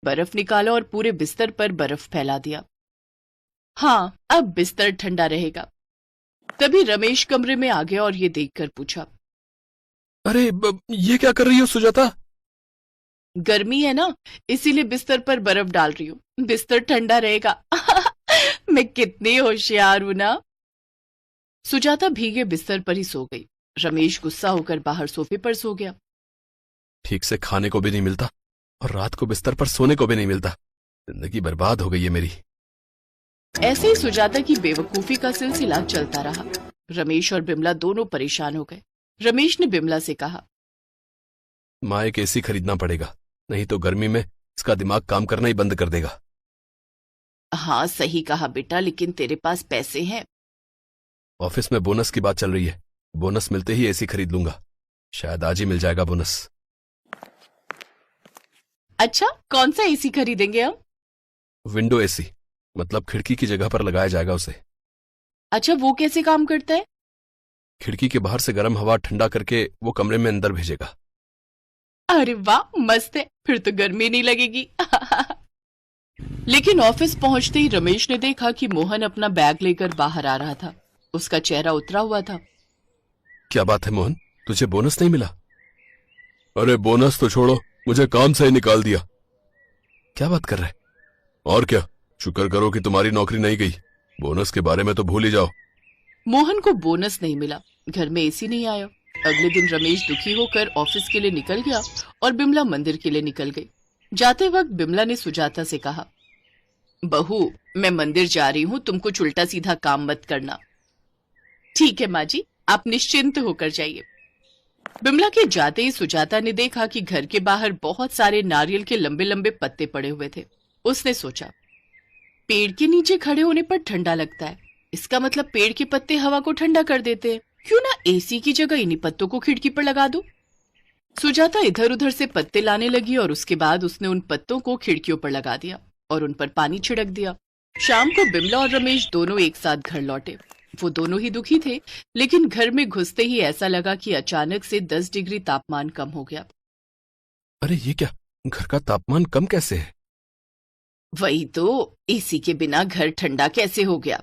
बर्फ निकाला और पूरे बिस्तर पर बर्फ फैला दिया। हाँ, अब बिस्तर ठंडा रहेगा। तभी रमेश कमरे में आ गया और ये देखकर पूछा, अरे ये क्या कर रही हो सुजाता? गर्मी है ना, इसीलिए बिस्तर पर बर्फ डाल रही हूँ, बिस्तर ठंडा रहेगा। मैं कितनी होशियार हूं ना। सुजाता भीगे बिस्तर पर ही सो गई। रमेश गुस्सा होकर बाहर सोफे पर सो गया। ठीक से खाने को भी नहीं मिलता और रात को बिस्तर पर सोने को भी नहीं मिलता। जिंदगी बर्बाद हो गई है मेरी। ऐसे ही सुजाता की बेवकूफी का सिलसिला चलता रहा। रमेश और बिमला दोनों परेशान हो गए। रमेश ने बिमला से कहा, माँ एक एसी खरीदना पड़ेगा, नहीं तो गर्मी में इसका दिमाग काम करना ही बंद कर देगा। हाँ सही कहा बेटा, लेकिन तेरे पास पैसे हैं? ऑफिस में बोनस की बात चल रही है, बोनस मिलते ही एसी खरीद लूंगा। शायद आज ही मिल जाएगा बोनस। अच्छा, कौन सा एसी खरीदेंगे हम? विंडो एसी, मतलब खिड़की की जगह पर लगाया जाएगा उसे। अच्छा, वो कैसे काम करता है? खिड़की के बाहर से गर्म हवा ठंडा करके वो कमरे में अंदर भेजेगा। अरे वाह, मस्त है, फिर तो गर्मी नहीं लगेगी। लेकिन ऑफिस पहुंचते ही रमेश ने देखा कि मोहन अपना बैग लेकर बाहर आ रहा था। उसका चेहरा उतरा हुआ था। क्या बात है मोहन, तुझे बोनस नहीं मिला? अरे बोनस तो छोड़ो, मुझे काम से ही निकाल दिया। क्या बात कर रहे? और क्या, शुक्र करो कि तुम्हारी नौकरी नहीं गई। बोनस के बारे में तो भूल ही जाओ। मोहन को बोनस नहीं मिला, घर में एसी नहीं आया। अगले दिन रमेश दुखी होकर ऑफिस के लिए निकल गया और बिमला मंदिर के लिए निकल गई। जाते वक्त बिमला ने सुजाता से कहा, बहू मैं मंदिर जा रही हूँ, तुम कुछ उल्टा सीधा काम मत करना। ठीक है माँ जी, आप निश्चिंत होकर जाइए। बिमला के जाते ही सुजाता ने देखा कि घर के बाहर बहुत सारे नारियल के लंबे लंबे पत्ते पड़े हुए थे। उसने सोचा, पेड़ के नीचे खड़े होने पर ठंडा लगता है, इसका मतलब पेड़ के पत्ते हवा को ठंडा कर देते हैं। क्यों ना एसी की जगह इन्हीं पत्तों को खिड़की पर लगा दूं। सुजाता इधर उधर से पत्ते लाने लगी और उसके बाद उसने उन पत्तों को खिड़कियों पर लगा दिया और उन पर पानी छिड़क दिया। शाम को बिमला और रमेश दोनों एक साथ घर लौटे। वो दोनों ही दुखी थे, लेकिन घर में घुसते ही ऐसा लगा कि अचानक से 10 डिग्री तापमान कम हो गया। अरे ये क्या, घर का तापमान कम कैसे है? वही तो, एसी के बिना घर ठंडा कैसे हो गया?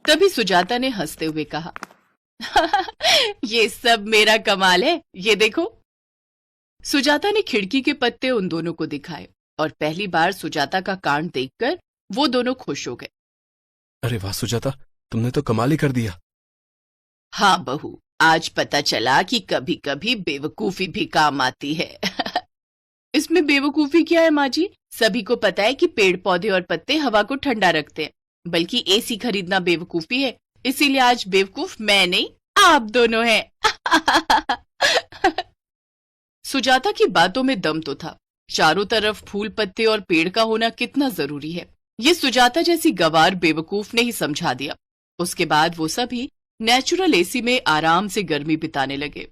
तभी सुजाता ने हंसते हुए कहा, ये सब मेरा कमाल है, ये देखो। सुजाता ने खिड़की के पत्ते उन दोनों को दिखाए और पहली बार सुजाता का कांड देखकर वो दोनों खुश हो गए। अरे वाह सुजाता, तुमने तो कमाल ही कर दिया। हाँ बहू, आज पता चला कि कभी कभी बेवकूफी भी काम आती है। इसमें बेवकूफी क्या है माँ जी? सभी को पता है कि पेड़ पौधे और पत्ते हवा को ठंडा रखते हैं, बल्कि एसी खरीदना बेवकूफी है। इसीलिए आज बेवकूफ मैं नहीं, आप दोनों हैं। सुजाता की बातों में दम तो था। चारों तरफ फूल पत्ते और पेड़ का होना कितना जरूरी है, ये सुजाता जैसी गवार बेवकूफ ने ही समझा दिया। उसके बाद वो सभी नेचुरल एसी में आराम से गर्मी बिताने लगे।